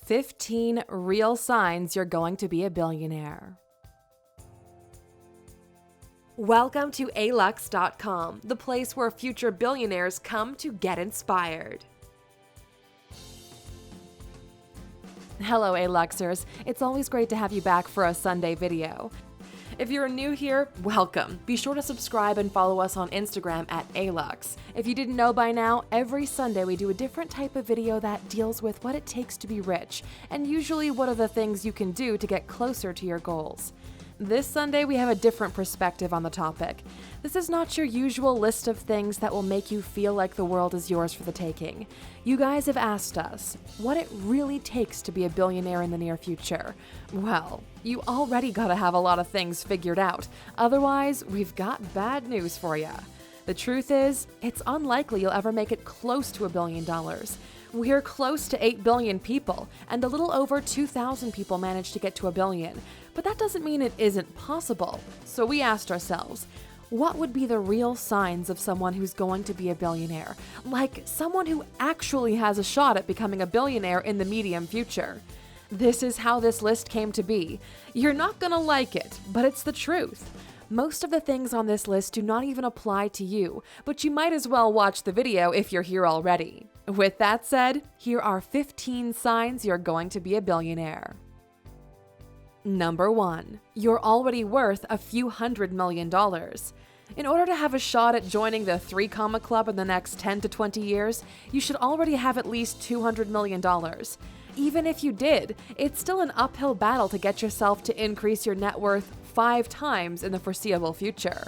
15 real signs you're going to be a billionaire. Welcome to Alux.com, the place where future billionaires come to get inspired. Hello, Aluxers. It's always great to have you back for a Sunday video. If you're new here, welcome. Be sure to subscribe and follow us on Instagram at Alux. If you didn't know by now, every Sunday we do a different type of video that deals with what it takes to be rich, and usually what are the things you can do to get closer to your goals. This Sunday, we have a different perspective on the topic. This is not your usual list of things that will make you feel like the world is yours for the taking. You guys have asked us what it really takes to be a billionaire in the near future. Well, you already gotta have a lot of things figured out. Otherwise, we've got bad news for you. The truth is, it's unlikely you'll ever make it close to $1 billion. We're close to 8 billion people, and a little over 2,000 people managed to get to $1 billion. But that doesn't mean it isn't possible. So we asked ourselves, what would be the real signs of someone who's going to be a billionaire? Like someone who actually has a shot at becoming a billionaire in the medium future. This is how this list came to be. You're not gonna like it, but it's the truth. Most of the things on this list do not even apply to you, but you might as well watch the video if you're here already. With that said, here are 15 signs you're going to be a billionaire. Number 1. You're already worth a few $100 million. In order to have a shot at joining the 3 Comma Club in the next 10 to 20 years, you should already have at least $200 million. Even if you did, it's still an uphill battle to get yourself to increase your net worth 5 times in the foreseeable future.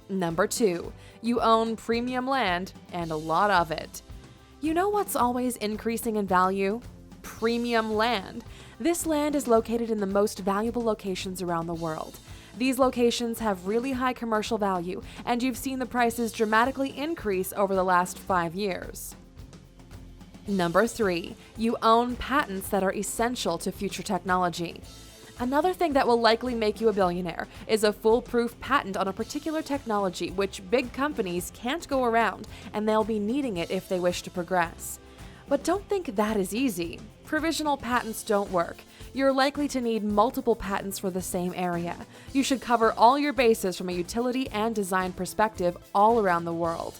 Number 2. You own premium land, and a lot of it. You know what's always increasing in value? Premium land. This land is located in the most valuable locations around the world. These locations have really high commercial value, and you've seen the prices dramatically increase over the last 5 years. Number 3. You own patents that are essential to future technology. Another thing that will likely make you a billionaire is a foolproof patent on a particular technology which big companies can't go around, and they'll be needing it if they wish to progress. But don't think that is easy. Provisional patents don't work. You're likely to need multiple patents for the same area. You should cover all your bases from a utility and design perspective all around the world.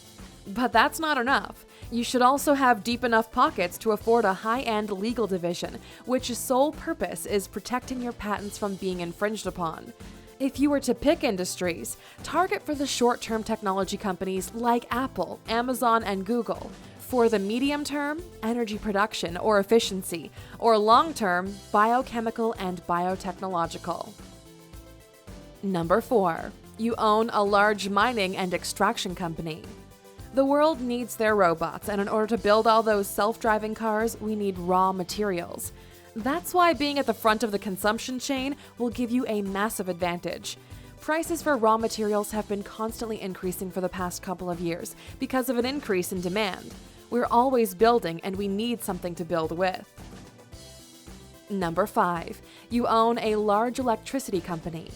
But that's not enough. You should also have deep enough pockets to afford a high-end legal division, which sole purpose is protecting your patents from being infringed upon. If you were to pick industries, target for the short-term technology companies like Apple, Amazon, and Google. For the medium term, energy production or efficiency, or long-term, biochemical and biotechnological. Number 4. You own a large mining and extraction company. The world needs their robots, and in order to build all those self-driving cars, we need raw materials. That's why being at the front of the consumption chain will give you a massive advantage. Prices for raw materials have been constantly increasing for the past couple of years because of an increase in demand. We're always building, and we need something to build with. Number 5. You own a large electricity company.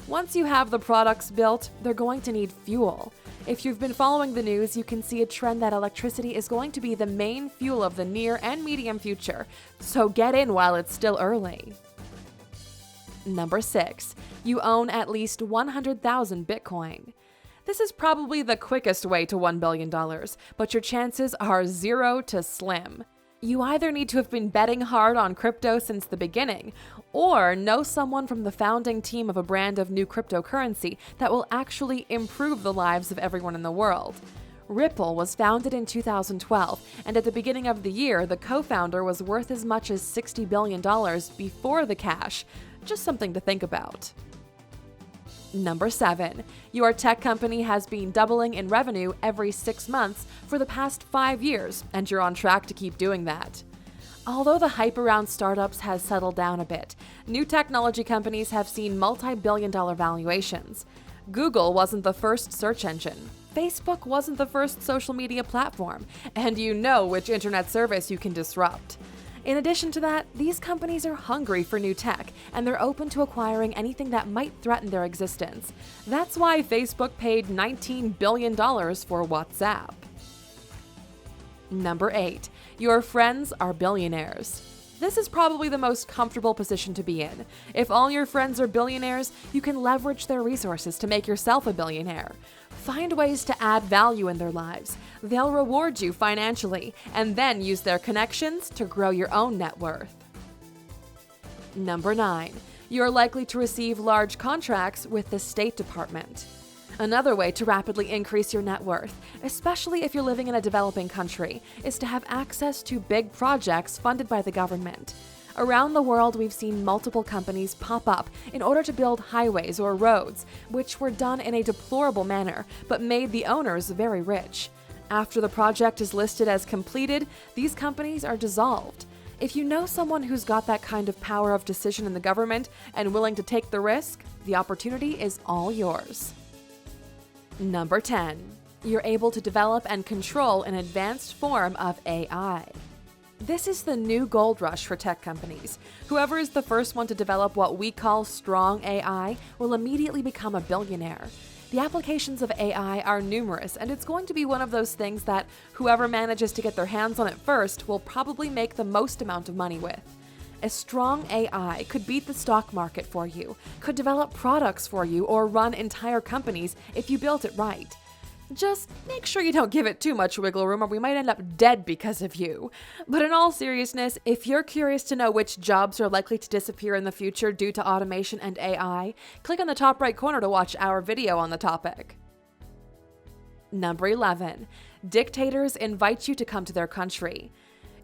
Once you have the products built, they're going to need fuel. If you've been following the news, you can see a trend that electricity is going to be the main fuel of the near and medium future, so get in while it's still early. Number 6. You own at least 100,000 Bitcoin. This is probably the quickest way to $1 billion, but your chances are 0 to slim. You either need to have been betting hard on crypto since the beginning, or know someone from the founding team of a brand of new cryptocurrency that will actually improve the lives of everyone in the world. Ripple was founded in 2012, and at the beginning of the year, the co-founder was worth as much as $60 billion before the cash. Just something to think about. Number 7. Your tech company has been doubling in revenue every 6 months for the past 5 years, and you're on track to keep doing that. Although the hype around startups has settled down a bit, new technology companies have seen multi-billion-dollar valuations. Google wasn't the first search engine. Facebook wasn't the first social media platform, and you know which internet service you can disrupt. In addition to that, these companies are hungry for new tech, and they're open to acquiring anything that might threaten their existence. That's why Facebook paid $19 billion for WhatsApp. Number 8. Your friends are billionaires. This is probably the most comfortable position to be in. If all your friends are billionaires, you can leverage their resources to make yourself a billionaire. Find ways to add value in their lives. They'll reward you financially, and then use their connections to grow your own net worth. Number 9. You're likely to receive large contracts with the State Department. Another way to rapidly increase your net worth, especially if you're living in a developing country, is to have access to big projects funded by the government. Around the world, we've seen multiple companies pop up in order to build highways or roads, which were done in a deplorable manner, but made the owners very rich. After the project is listed as completed, these companies are dissolved. If you know someone who's got that kind of power of decision in the government and willing to take the risk, the opportunity is all yours. Number 10. You're able to develop and control an advanced form of AI. This is the new gold rush for tech companies. Whoever is the first one to develop what we call strong AI will immediately become a billionaire. The applications of AI are numerous, and it's going to be one of those things that whoever manages to get their hands on it first will probably make the most amount of money with. A strong AI could beat the stock market for you, could develop products for you, or run entire companies if you built it right. Just make sure you don't give it too much wiggle room or we might end up dead because of you. But in all seriousness, if you're curious to know which jobs are likely to disappear in the future due to automation and AI, click on the top right corner to watch our video on the topic. Number 11. Dictators invite you to come to their country.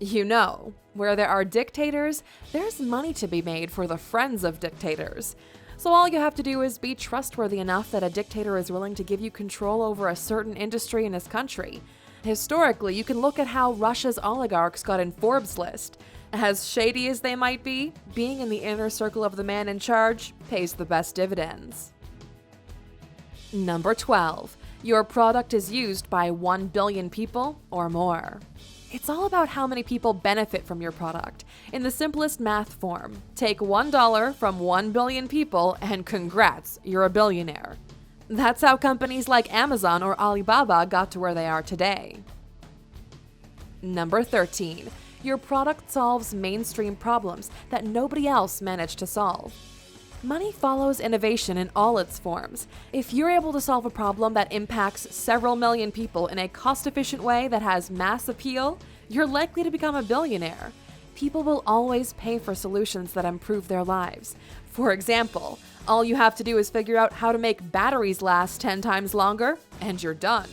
You know, where there are dictators, there's money to be made for the friends of dictators. So all you have to do is be trustworthy enough that a dictator is willing to give you control over a certain industry in his country. Historically, you can look at how Russia's oligarchs got in Forbes' list. As shady as they might be, being in the inner circle of the man in charge pays the best dividends. Number 12. Your product is used by 1 billion people or more. It's all about how many people benefit from your product. In the simplest math form, take $1 from 1 billion people and congrats, you're a billionaire. That's how companies like Amazon or Alibaba got to where they are today. Number 13. Your product solves mainstream problems that nobody else managed to solve. Money follows innovation in all its forms. If you're able to solve a problem that impacts several million people in a cost-efficient way that has mass appeal, you're likely to become a billionaire. People will always pay for solutions that improve their lives. For example, all you have to do is figure out how to make batteries last 10 times longer, and you're done.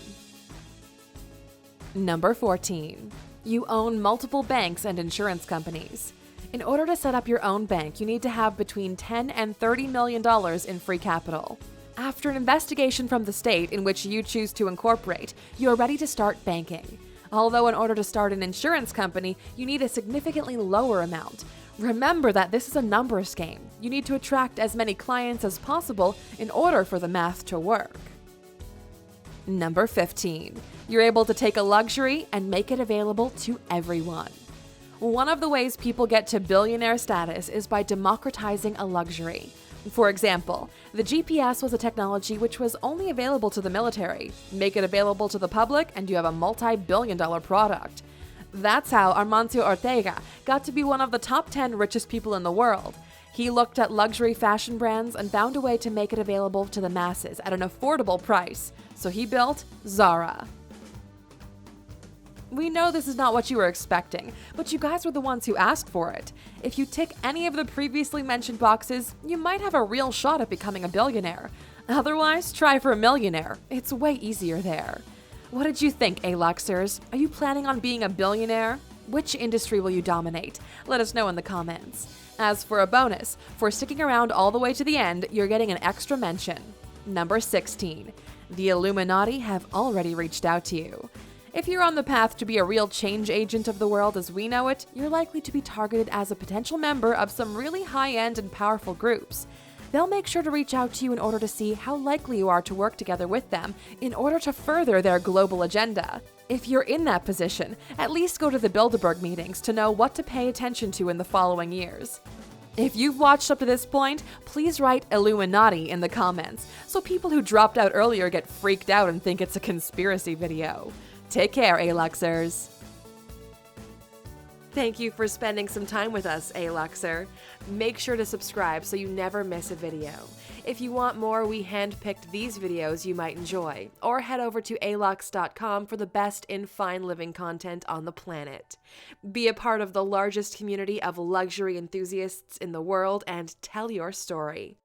Number 14. You own multiple banks and insurance companies. In order to set up your own bank, you need to have between $10 and $30 million in free capital. After an investigation from the state in which you choose to incorporate, you are ready to start banking. Although in order to start an insurance company, you need a significantly lower amount. Remember that this is a numbers game. You need to attract as many clients as possible in order for the math to work. Number 15. You're able to take a luxury and make it available to everyone. One of the ways people get to billionaire status is by democratizing a luxury. For example, the GPS was a technology which was only available to the military. Make it available to the public and you have a multi-billion-dollar product. That's how Amancio Ortega got to be one of the top 10 richest people in the world. He looked at luxury fashion brands and found a way to make it available to the masses at an affordable price. So he built Zara. We know this is not what you were expecting, but you guys were the ones who asked for it. If you tick any of the previously mentioned boxes, you might have a real shot at becoming a billionaire. Otherwise, try for a millionaire. It's way easier there. What did you think, Aluxers? Are you planning on being a billionaire? Which industry will you dominate? Let us know in the comments. As for a bonus, for sticking around all the way to the end, you're getting an extra mention. Number 16. The Illuminati have already reached out to you. If you're on the path to be a real change agent of the world as we know it, you're likely to be targeted as a potential member of some really high-end and powerful groups. They'll make sure to reach out to you in order to see how likely you are to work together with them in order to further their global agenda. If you're in that position, at least go to the Bilderberg meetings to know what to pay attention to in the following years. If you've watched up to this point, please write Illuminati in the comments, so people who dropped out earlier get freaked out and think it's a conspiracy video. Take care, Aluxers! Thank you for spending some time with us, Aluxer. Make sure to subscribe so you never miss a video. If you want more, we handpicked these videos you might enjoy, or head over to Alux.com for the best in fine living content on the planet. Be a part of the largest community of luxury enthusiasts in the world and tell your story.